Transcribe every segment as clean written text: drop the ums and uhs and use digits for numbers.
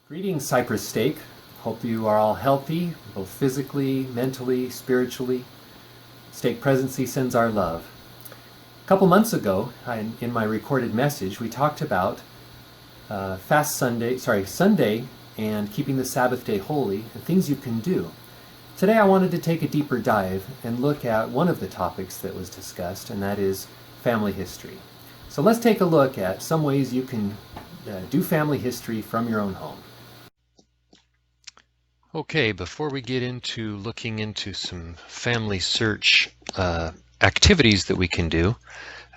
Greetings, Cypress Stake. Hope you are all healthy, both physically, mentally, spiritually. Stake Presidency sends our love. A couple months ago, in my recorded message, we talked about Sunday and keeping the Sabbath day holy and things you can do. Today I wanted to take a deeper dive and look at one of the topics that was discussed, and that is family history. So let's take a look at some ways you can do family history from your own home. Okay, before we get into looking into some family search activities that we can do,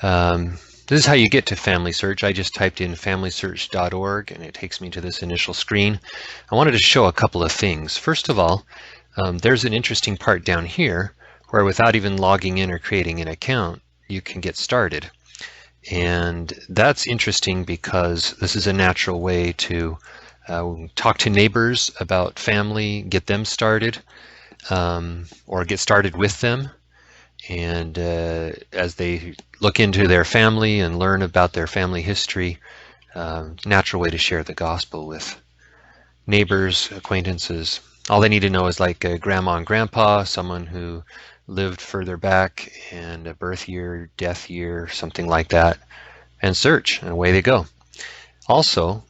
this is how you get to family search. I just typed in familysearch.org and it takes me to this initial screen. I wanted to show a couple of things. First of all, there's an interesting part down here where without even logging in or creating an account, you can get started. And that's interesting because this is a natural way to talk to neighbors about family, get them started, or get started with them. And as they look into their family and learn about their family history, natural way to share the gospel with neighbors, acquaintances. All they need to know is like grandma and grandpa, someone who lived further back, and a birth year, death year, something like that, and search, and away they go. Also,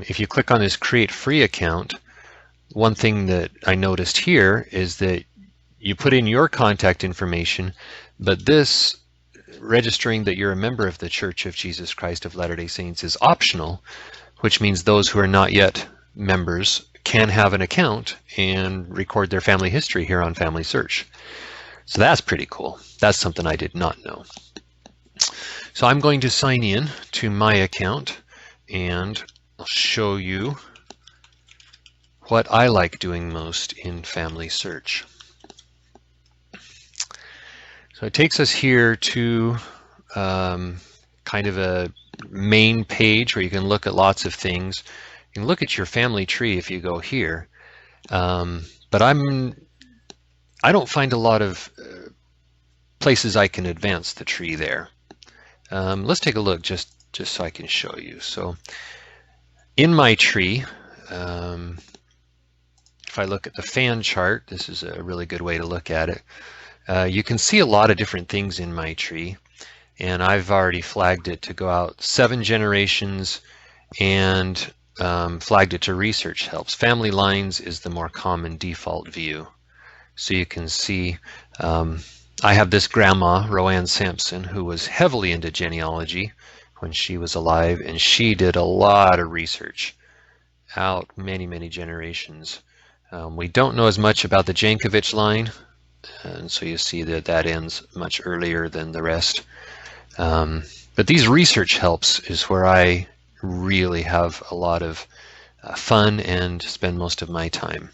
if you click on this create free account, one thing that I noticed here is that you put in your contact information, but this registering that you're a member of the Church of Jesus Christ of Latter-day Saints is optional, which means those who are not yet members can have an account and record their family history here on Family Search. So that's pretty cool. That's something I did not know. So I'm going to sign in to my account and I'll show you what I like doing most in Family Search. So it takes us here to kind of a main page where you can look at lots of things. You can look at your family tree if you go here, but I don't find a lot of places I can advance the tree there. Let's take a look just so I can show you. So in my tree, if I look at the fan chart, this is a really good way to look at it. You can see a lot of different things in my tree, and I've already flagged it to go out 7 generations and flagged it to research helps. Family lines is the more common default view. So you can see I have this grandma, Roanne Sampson, who was heavily into genealogy when she was alive, and she did a lot of research out many generations. We don't know as much about the Jankovic line, and so you see that that ends much earlier than the rest. But these research helps is where I really have a lot of fun and spend most of my time.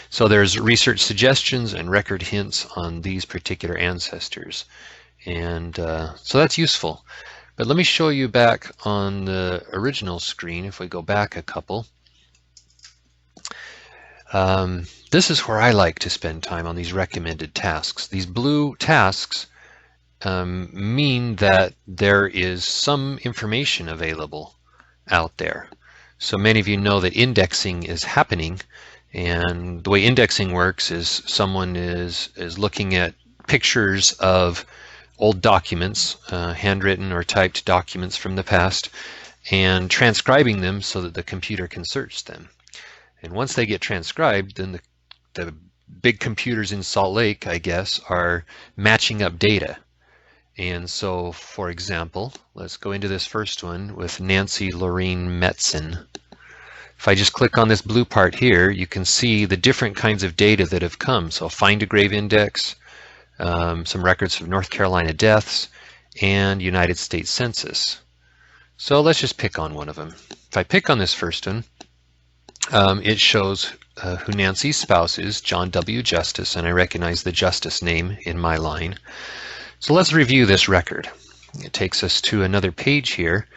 So there's research suggestions and record hints on these particular ancestors, and so that's useful. But let me show you back on the original screen. If we go back a couple, this is where I like to spend time on these recommended tasks. These blue tasks mean that there is some information available out there. So many of you know that indexing is happening, and the way indexing works is someone is looking at pictures of old documents, handwritten or typed documents from the past, and transcribing them so that the computer can search them. And once they get transcribed, then the big computers in Salt Lake, I guess, are matching up data. And so, for example, let's go into this first one with Nancy Lorene Metzen. If I just click on this blue part here, you can see the different kinds of data that have come. So find a grave index, some records of North Carolina deaths, and United States Census. So let's just pick on one of them. If I pick on this first one, it shows who Nancy's spouse is, John W. Justice, and I recognize the Justice name in my line. So let's review this record. It takes us to another page here.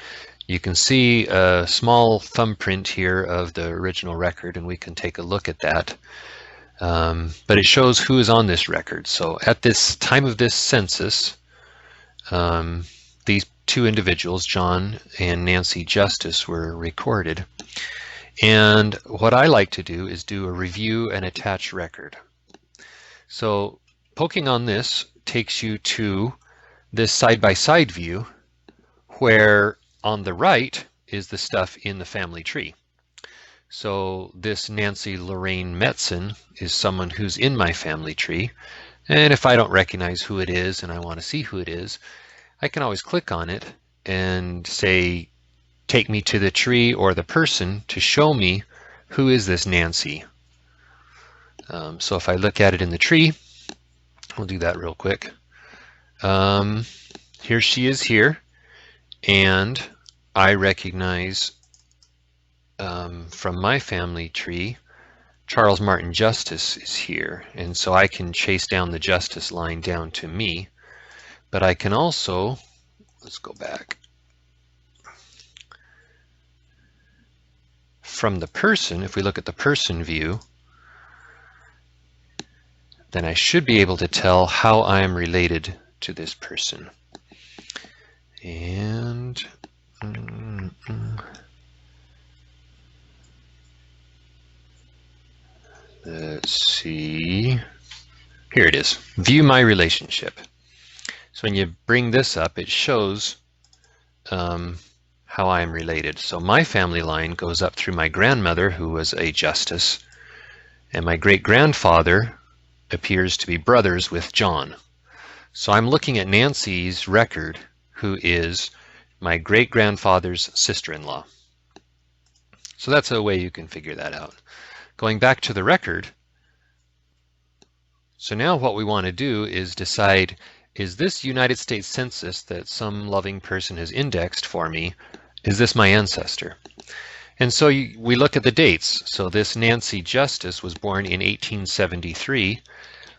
You can see a small thumbprint here of the original record, and we can take a look at that. But it shows who is on this record. So at this time of this census, these 2 individuals, John and Nancy Justice, were recorded. And what I like to do is do a review and attach record. So poking on this takes you to this side-by-side view where on the right is the stuff in the family tree. So this Nancy Lorraine Metzen is someone who's in my family tree. And if I don't recognize who it is and I want to see who it is, I can always click on it and say, take me to the tree or the person to show me who is this Nancy. So if I look at it in the tree, we'll do that real quick. Here she is here, and I recognize from my family tree, Charles Martin Justice is here, and so I can chase down the Justice line down to me, but I can also, let's go back, from the person, if we look at the person view, then I should be able to tell how I'm related to this person. And let's see, here it is, view my relationship. So when you bring this up, it shows how I'm related. So my family line goes up through my grandmother, who was a justice, and my great-grandfather appears to be brothers with John. So I'm looking at Nancy's record, who is my great-grandfather's sister-in-law. So that's a way you can figure that out. Going back to the record, so now what we want to do is decide, is this United States Census that some loving person has indexed for me, is this my ancestor? And so we look at the dates. So this Nancy Justice was born in 1873.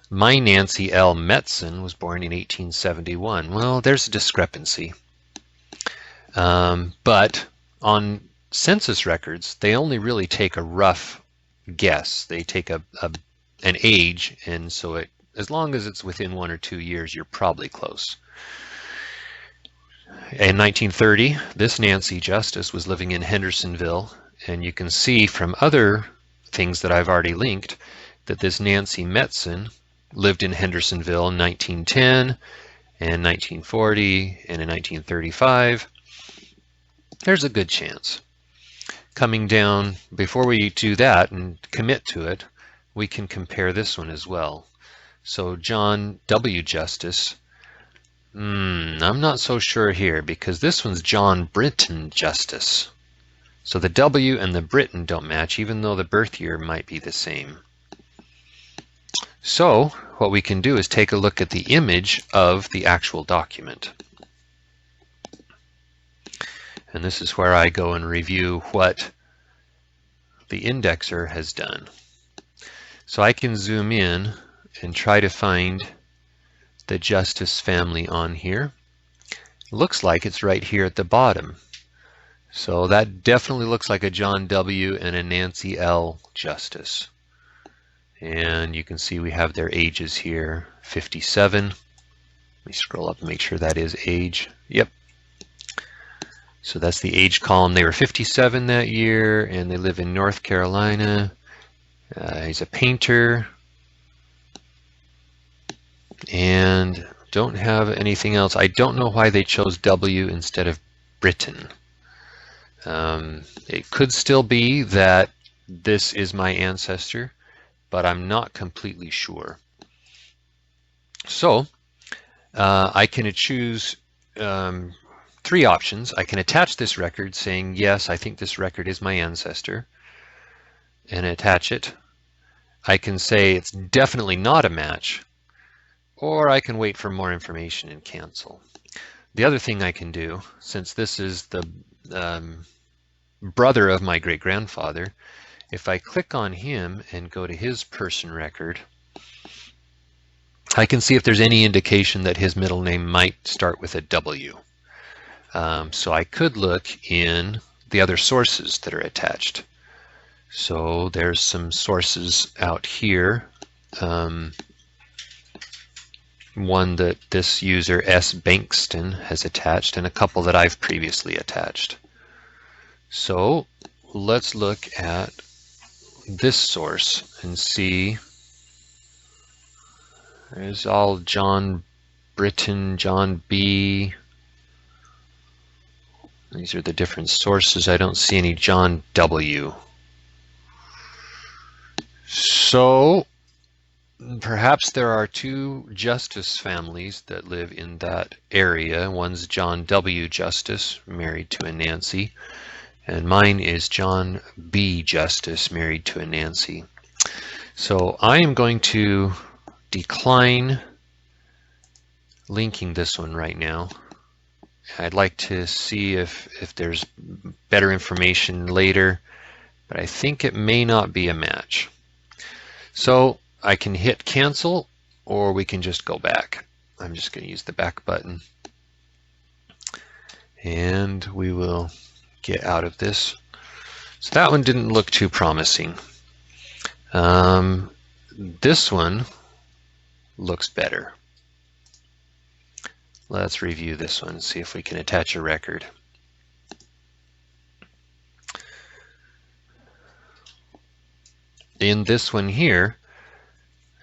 My Nancy L. Metzen was born in 1871. Well, there's a discrepancy. But on census records, they only really take a rough guess. They take an age, and so as long as it's within 1 or 2 years, you're probably close. In 1930, this Nancy Justice was living in Hendersonville, and you can see from other things that I've already linked that this Nancy Metzen lived in Hendersonville in 1910 and 1940 and in 1935. There's a good chance. Coming down, before we do that and commit to it, we can compare this one as well. So John W. Justice, I'm not so sure here, because this one's John Britton Justice. So the W and the Britton don't match, even though the birth year might be the same. So what we can do is take a look at the image of the actual document. And this is where I go and review what the indexer has done. So I can zoom in and try to find the Justice family on here. Looks like it's right here at the bottom. So that definitely looks like a John W. and a Nancy L. Justice. And you can see we have their ages here, 57. Let me scroll up and make sure that is age. Yep. So that's the age column. They were 57 that year, and they live in North Carolina. He's a painter. And don't have anything else. I don't know why they chose W instead of Britain. It could still be that this is my ancestor, but I'm not completely sure. So I can choose 3 options. I can attach this record saying, yes, I think this record is my ancestor, and attach it. I can say it's definitely not a match, or I can wait for more information and cancel. The other thing I can do, since this is the brother of my great-grandfather, if I click on him and go to his person record, I can see if there's any indication that his middle name might start with a W. So I could look in the other sources that are attached. So there's some sources out here. One that this user S. Bankston has attached, and a couple that I've previously attached. So let's look at this source and see. There's all John Britton, John B. These are the different sources. I don't see any John W. So perhaps there are two Justice families that live in that area. One's John W. Justice, married to a Nancy, and mine is John B. Justice, married to a Nancy. So I am going to decline linking this one right now. I'd like to see if there's better information later, but I think it may not be a match. So I can hit cancel, or we can just go back. I'm just going to use the back button, and we will get out of this. So that one didn't look too promising. This one looks better. Let's review this one and see if we can attach a record. In this one here,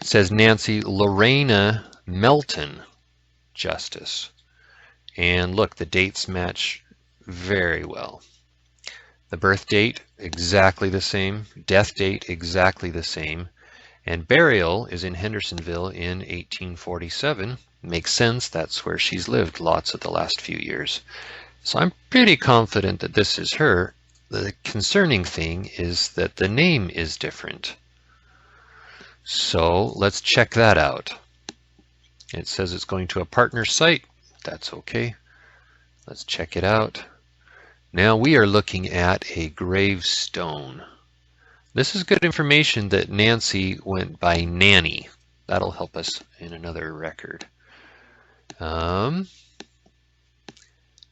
it says Nancy Lorena Melton, Justice. And look, the dates match very well. The birth date, exactly the same. Death date, exactly the same. And burial is in Hendersonville in 1847. Makes sense, that's where she's lived lots of the last few years. So I'm pretty confident that this is her. The concerning thing is that the name is different. So let's check that out. It says it's going to a partner site. That's okay. Let's check it out. Now we are looking at a gravestone. This is good information that Nancy went by Nanny. That'll help us in another record. I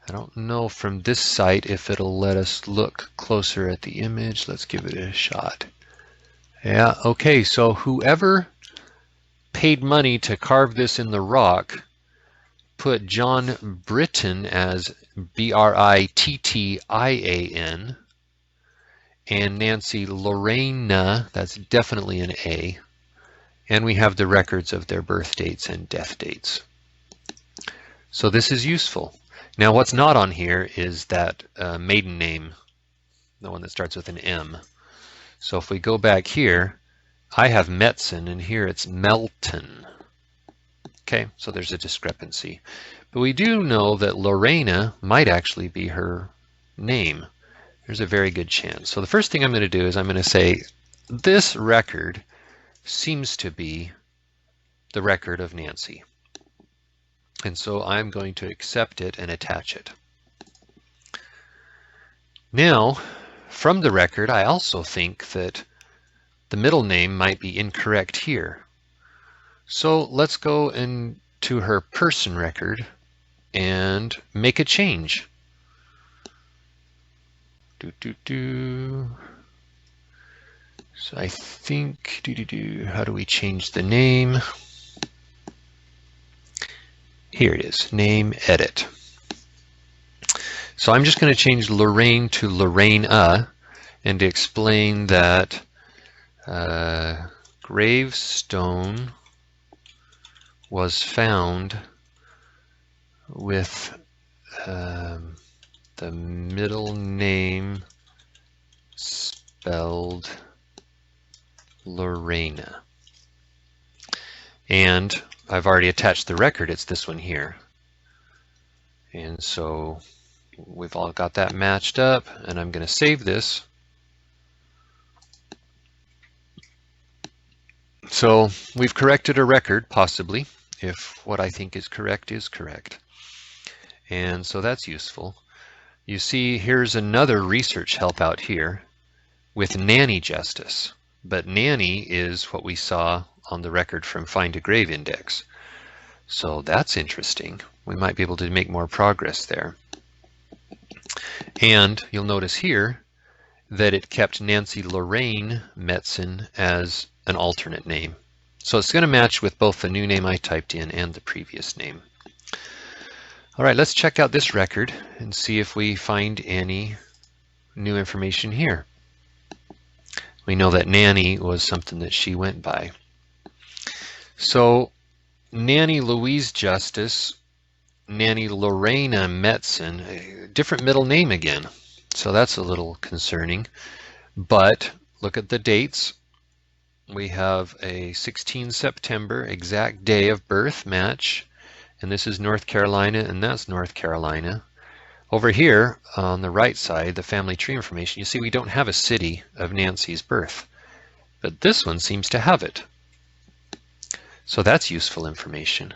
don't know from this site if it'll let us look closer at the image. Let's give it a shot. Yeah, okay, so whoever paid money to carve this in the rock put John Britton as B-R-I-T-T-I-A-N, and Nancy Lorena, that's definitely an A, and we have the records of their birth dates and death dates. So this is useful. Now what's not on here is that maiden name, the one that starts with an M. So if we go back here, I have Metzen and here it's Melton. Okay, so there's a discrepancy. But we do know that Lorena might actually be her name. There's a very good chance. So the first thing I'm going to do is I'm going to say this record seems to be the record of Nancy. And so I'm going to accept it and attach it. Now, from the record, I also think that the middle name might be incorrect here. So let's go into her person record and make a change. So I think, how do we change the name? Here it is, name, edit. So I'm just going to change Lorraine to Lorena and to explain that gravestone was found with the middle name spelled Lorena. And I've already attached the record, it's this one here. And so we've all got that matched up, and I'm going to save this. So we've corrected a record, possibly, if what I think is correct is correct. And so that's useful. You see, here's another research help out here with Nanny Justice. But Nanny is what we saw on the record from Find a Grave Index. So that's interesting. We might be able to make more progress there. And you'll notice here that it kept Nancy Lorraine Metzen as an alternate name. So it's going to match with both the new name I typed in and the previous name. All right, let's check out this record and see if we find any new information here. We know that Nanny was something that she went by. So Nanny Louise Justice, Nanny Lorena Metzen, a different middle name again. So that's a little concerning. But look at the dates. We have a 16 September exact day of birth match. And this is North Carolina, and that's North Carolina. Over here on the right side, the family tree information, you see we don't have a city of Nancy's birth, but this one seems to have it. So that's useful information.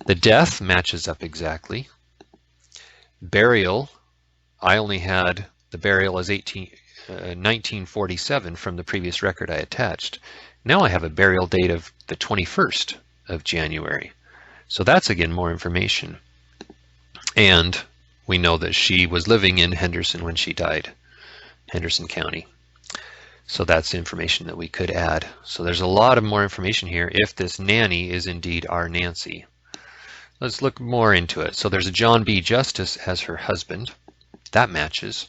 The death matches up exactly. Burial, I only had the burial as 1947 from the previous record I attached. Now I have a burial date of the 21st of January. So that's again more information. And we know that she was living in Henderson when she died, Henderson County. So that's information that we could add. So there's a lot of more information here if this Nanny is indeed our Nancy. Let's look more into it. So there's a John B. Justice as her husband. That matches.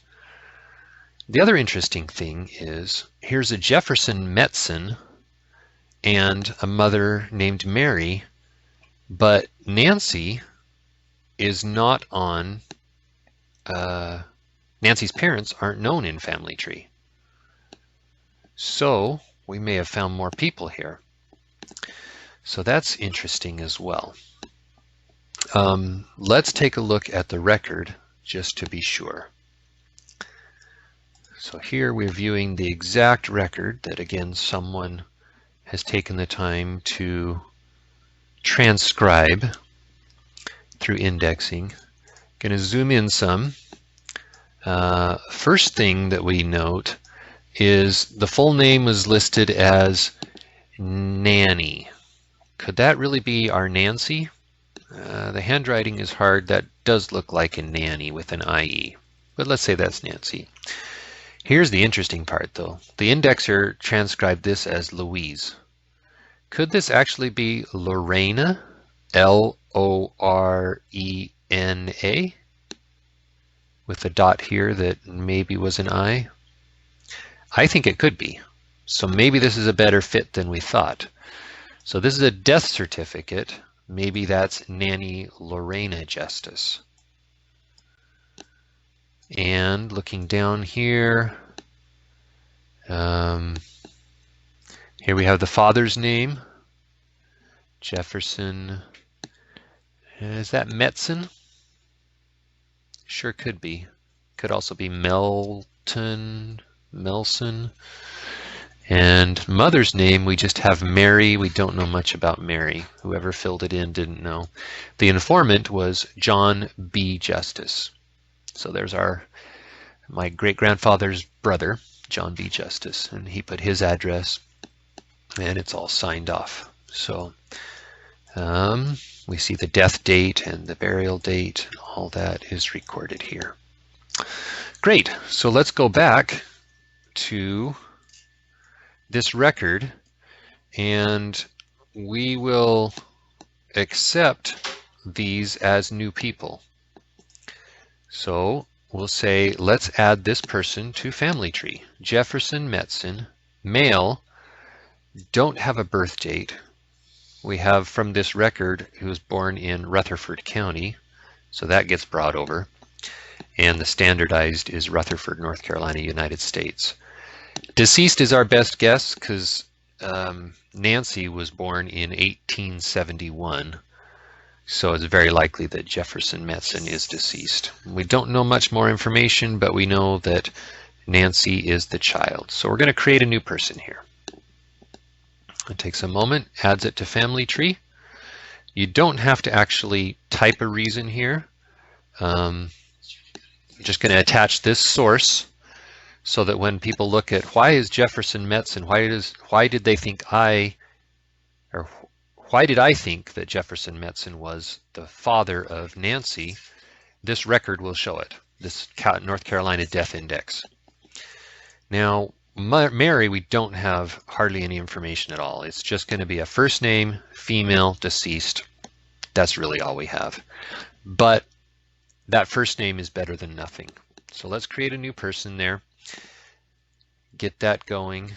The other interesting thing is here's a Jefferson Metzen and a mother named Mary, but Nancy is not on, Nancy's parents aren't known in family tree. So we may have found more people here. So that's interesting as well. Let's take a look at the record just to be sure. So here we're viewing the exact record that again someone has taken the time to transcribe through indexing. Going to zoom in some. First thing that we note is the full name was listed as Nanny. Could that really be our Nancy? The handwriting is hard. That does look like a Nanny with an IE, but let's say that's Nancy. Here's the interesting part though. The indexer transcribed this as Louise. Could this actually be Lorena? Lorena? With a dot here that maybe was an I? I think it could be. So maybe this is a better fit than we thought. So this is a death certificate. Maybe that's Nanny Lorena Justice. And looking down here, here we have the father's name, Jefferson. Is that Metzen? Sure could be. Could also be Melson. And mother's name, we just have Mary. We don't know much about Mary. Whoever filled it in didn't know. The informant was John B. Justice. So there's my great-grandfather's brother, John B. Justice, and he put his address, and it's all signed off. So we see the death date and the burial date. All that is recorded here. Great. So let's go back to this record, and we will accept these as new people. So we'll say, let's add this person to family tree. Jefferson Metzen, male, don't have a birth date. We have from this record he was born in Rutherford County, so that gets brought over. And the standardized is Rutherford, North Carolina, United States. Deceased is our best guess because Nancy was born in 1871. So it's very likely that Jefferson Metzen is deceased. We don't know much more information, but we know that Nancy is the child. So we're going to create a new person here. It takes a moment, adds it to family tree. You don't have to actually type a reason here. I'm just going to attach this source so that when people look at why is Jefferson Metzen, why did they think why did I think that Jefferson Metzen was the father of Nancy? This record will show it, this North Carolina Death Index. Now, Mary, we don't have hardly any information at all. It's just going to be a first name, female, deceased. That's really all we have. But that first name is better than nothing. So let's create a new person there. Get that going.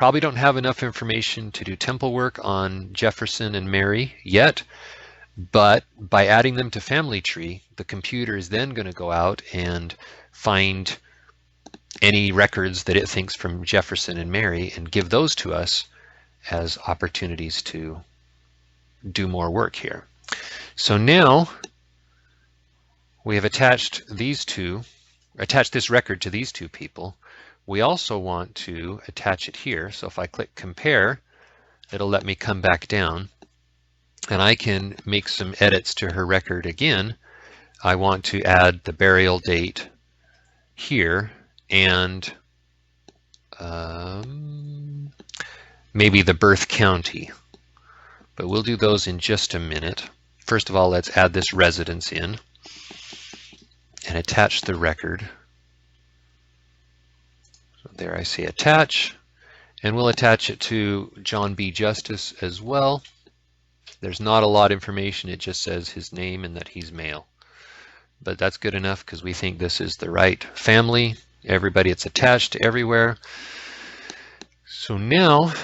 probably don't have enough information to do temple work on Jefferson and Mary yet, but by adding them to family tree, the computer is then going to go out and find any records that it thinks from Jefferson and Mary and give those to us as opportunities to do more work here. So now we have attached this record to these two people. We also want to attach it here. So if I click compare, it'll let me come back down and I can make some edits to her record again. I want to add the burial date here and maybe the birth county, but we'll do those in just a minute. First of all, let's add this residence in and attach the record. So there I say attach, and we'll attach it to John B. Justice as well. There's not a lot of information, it just says his name and that he's male. But that's good enough because we think this is the right family. Everybody, it's attached to everywhere. So now,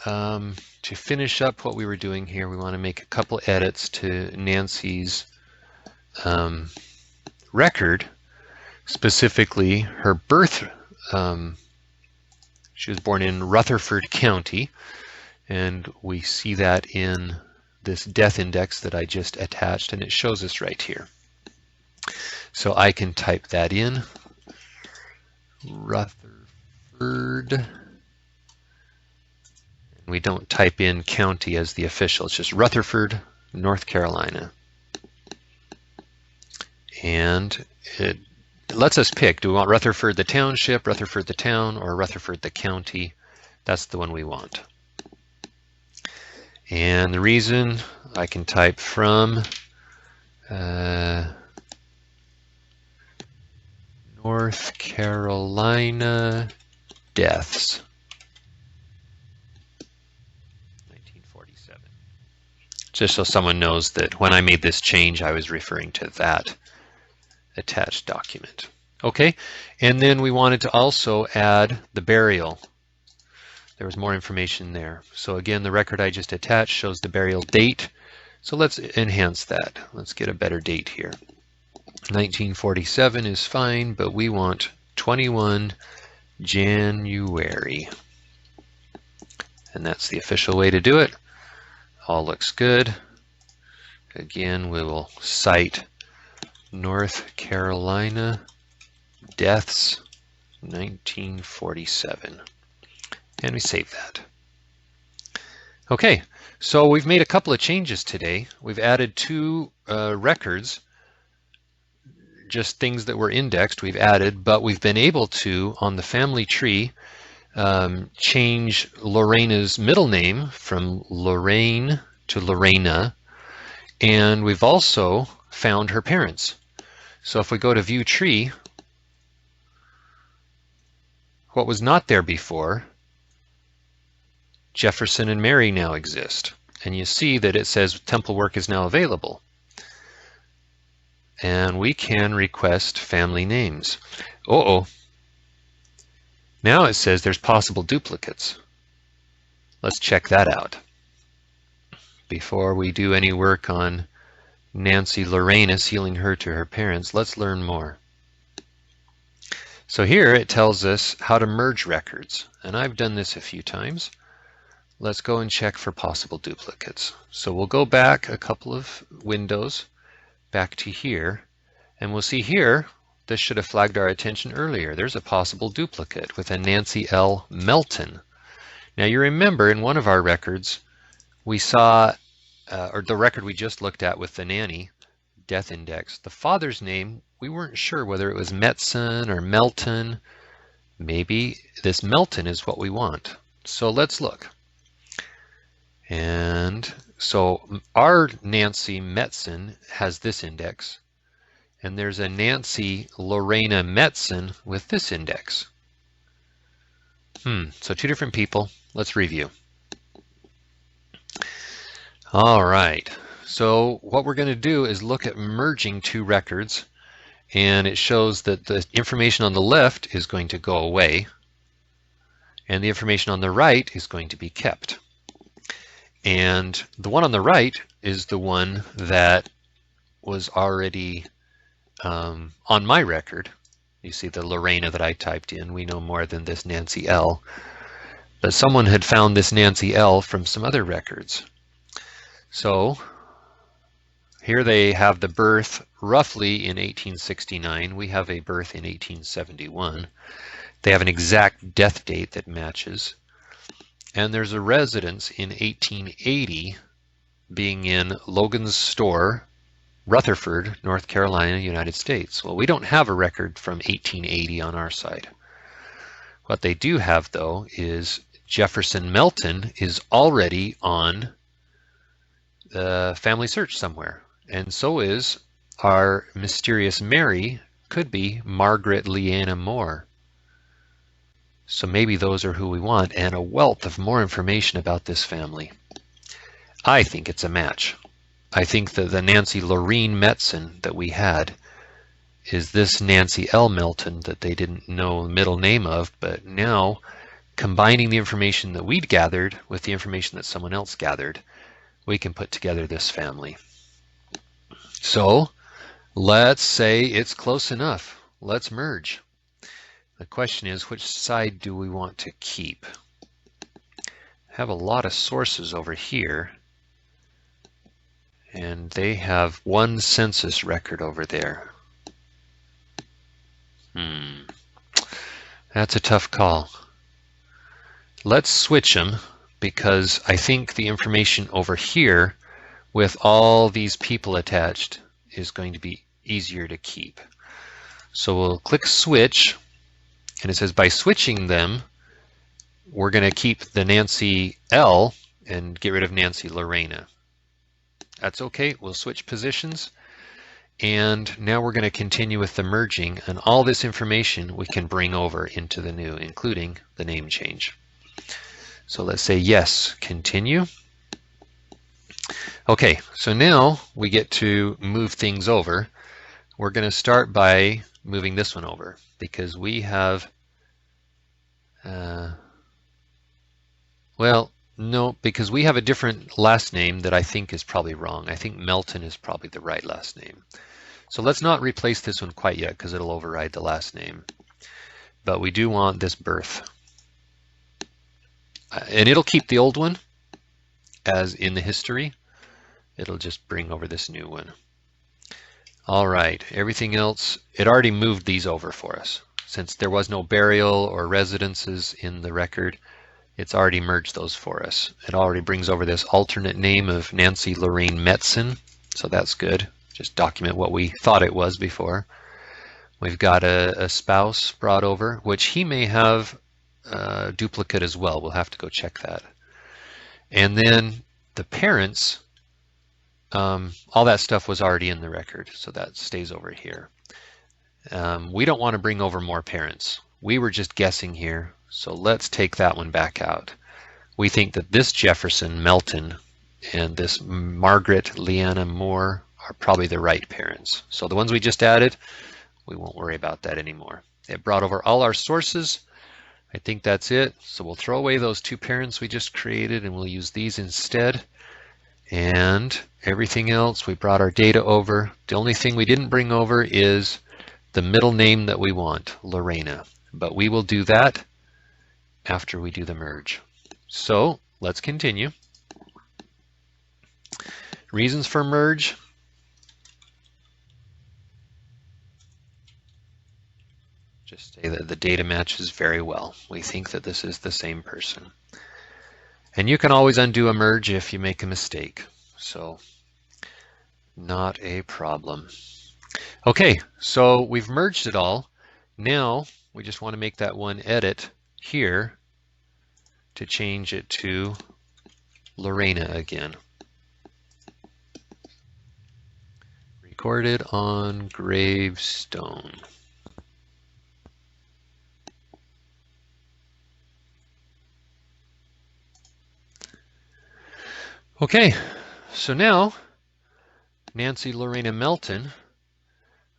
to finish up what we were doing here, we want to make a couple edits to Nancy's record, specifically her birth. She was born in Rutherford County, and we see that in this death index that I just attached, and it shows us right here. So I can type that in, Rutherford. We don't type in county as the official, it's just Rutherford, North Carolina. And it lets us pick, do we want Rutherford the township, Rutherford the town, or Rutherford the county? That's the one we want. And the reason, I can type from North Carolina deaths. 1947. Just so someone knows that when I made this change, I was referring to that attached document. Okay, and then we wanted to also add the burial. There was more information there. So again, the record I just attached shows the burial date. So let's enhance that. Let's get a better date here. 1947 is fine, but we want 21 January. And that's the official way to do it. All looks good. Again, we will cite North Carolina deaths 1947. And we save that. Okay, so we've made a couple of changes today. We've added two records, just things that were indexed we've added, but we've been able to, on the family tree, change Lorena's middle name from Lorraine to Lorena, and we've also found her parents. So if we go to View Tree, what was not there before, Jefferson and Mary now exist. And you see that it says temple work is now available. And we can request family names. Uh-oh. Now it says there's possible duplicates. Let's check that out. Before we do any work on Nancy Lorena, sealing her to her parents, let's learn more. So here it tells us how to merge records. And I've done this a few times. Let's go and check for possible duplicates. So we'll go back a couple of windows, back to here, and we'll see here, this should have flagged our attention earlier. There's a possible duplicate with a Nancy L. Melton. Now you remember in one of our records, we saw, or the record we just looked at with the nanny, death index, the father's name, we weren't sure whether it was Metson or Melton. Maybe this Melton is what we want. So let's look. And so our Nancy Metson has this index, and there's a Nancy Lorena Metson with this index. So two different people. Let's review. All right, so what we're going to do is look at merging two records, and it shows that the information on the left is going to go away, and the information on the right is going to be kept. And the one on the right is the one that was already on my record. You see the Lorena that I typed in. We know more than this Nancy L. But someone had found this Nancy L from some other records. So here they have the birth roughly in 1869. We have a birth in 1871. They have an exact death date that matches. And there's a residence in 1880 being in Logan's Store, Rutherford, North Carolina, United States. Well, we don't have a record from 1880 on our side. What they do have, though, is Jefferson Melton is already on the family search somewhere. And so is our mysterious Mary, could be Margaret Leanna Moore. So maybe those are who we want, and a wealth of more information about this family. I think it's a match. I think that the Nancy Lorene Metzen that we had is this Nancy L. Melton that they didn't know the middle name of, but now combining the information that we'd gathered with the information that someone else gathered, we can put together this family. So let's say it's close enough. Let's merge. The question is, which side do we want to keep? I have a lot of sources over here, and they have one census record over there. That's a tough call. Let's switch them, because I think the information over here with all these people attached is going to be easier to keep. So we'll click switch, and it says by switching them, we're going to keep the Nancy L and get rid of Nancy Lorena. That's okay. We'll switch positions. And now we're going to continue with the merging, and all this information we can bring over into the new, including the name change. So let's say yes, continue. Okay, so now we get to move things over. We're going to start by moving this one over, because we have, well, no, because we have a different last name that I think is probably wrong. I think Melton is probably the right last name. So let's not replace this one quite yet, because it'll override the last name. But we do want this birth. And it'll keep the old one as in the history. It'll just bring over this new one. All right, everything else, it already moved these over for us. Since there was no burial or residences in the record, it's already merged those for us. It already brings over this alternate name of Nancy Lorene Metzen, so that's good. Just document what we thought it was before. We've got a spouse brought over, which he may have a duplicate as well. We'll have to go check that. And then the parents, all that stuff was already in the record, so that stays over here. We don't want to bring over more parents. We were just guessing here, so let's take that one back out. We think that this Jefferson Melton and this Margaret Leanna Moore are probably the right parents. So the ones we just added, we won't worry about that anymore. It brought over all our sources. I think that's it. So we'll throw away those two parents we just created, and we'll use these instead. And everything else, we brought our data over. The only thing we didn't bring over is the middle name that we want, Lorena. But we will do that after we do the merge. So let's continue. Reasons for merge. Just say that the data matches very well. We think that this is the same person. And you can always undo a merge if you make a mistake. So not a problem. Okay, so we've merged it all. Now we just want to make that one edit here to change it to Lorena again. Recorded on gravestone. Okay, so now Nancy Lorena Melton,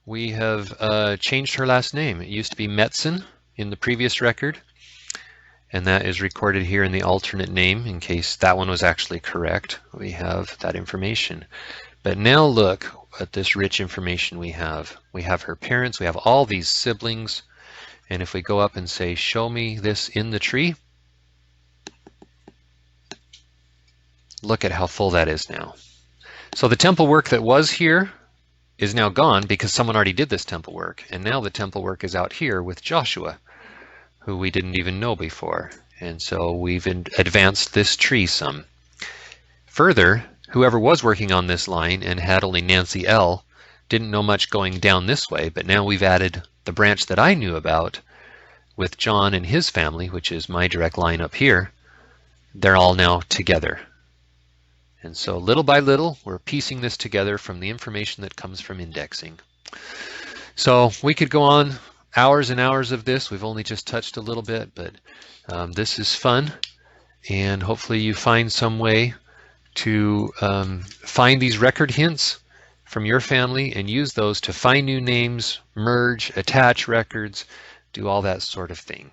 we have changed her last name. It used to be Metzen in the previous record, and that is recorded here in the alternate name in case that one was actually correct. We have that information. But now look at this rich information we have. We have her parents, we have all these siblings, and if we go up and say, show me this in the tree, look at how full that is now. So the temple work that was here is now gone because someone already did this temple work, and now the temple work is out here with Joshua, who we didn't even know before. And so we've advanced this tree some. Further, whoever was working on this line and had only Nancy L didn't know much going down this way, but now we've added the branch that I knew about with John and his family, which is my direct line up here. They're all now together. And so little by little, we're piecing this together from the information that comes from indexing. So we could go on hours and hours of this. We've only just touched a little bit, but this is fun. And hopefully you find some way to find these record hints from your family and use those to find new names, merge, attach records, do all that sort of thing.